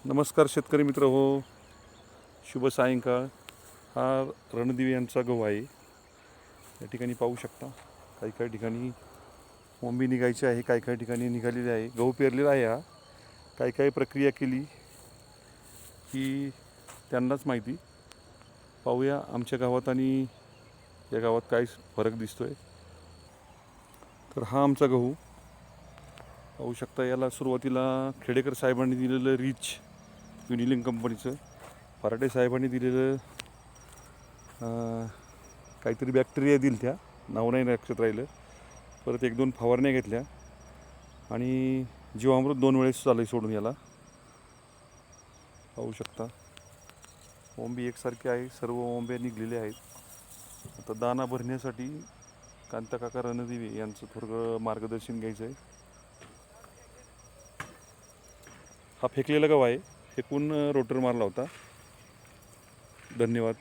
नमस्कार शेतकरी मित्र हो, शुभ सायंकाळ. हा रणदिवे यांचा गहू आहे. या ठिकाणी पाहू शकता काही काही ठिकाणी मोंबी निघायची आहे, काही काही ठिकाणी निघालेली आहे. गहू पेरलेला आहे. हा काही काही प्रक्रिया केली की त्यांनाच माहिती. पाहूया आमच्या गावात आणि या गावात काय फरक दिसतोय. तर हा आमचा गहू पाहू शकता. याला सुरुवातीला खेडेकर साहेबांनी दिलेलं रिच युनिलिंग कंपनीचं, फराटे साहेबांनी दिलेलं काहीतरी बॅक्टेरिया दिल, त्या नाव नाही लक्षात राहिलं. परत 1-2 फवारण्या घेतल्या आणि जीवामृत 2 वेळेस झालं सोडून. याला पाहू शकता ओंबी एकसारखी आहे, सर्व ओंब्या निघलेल्या आहेत. आता दाना भरण्यासाठी कांताकाका रणदिवे यांचं थोडं मार्गदर्शन घ्यायचं आहे. हा फेकलेला गहू आहे, फेकून रोटर मारला होता. धन्यवाद.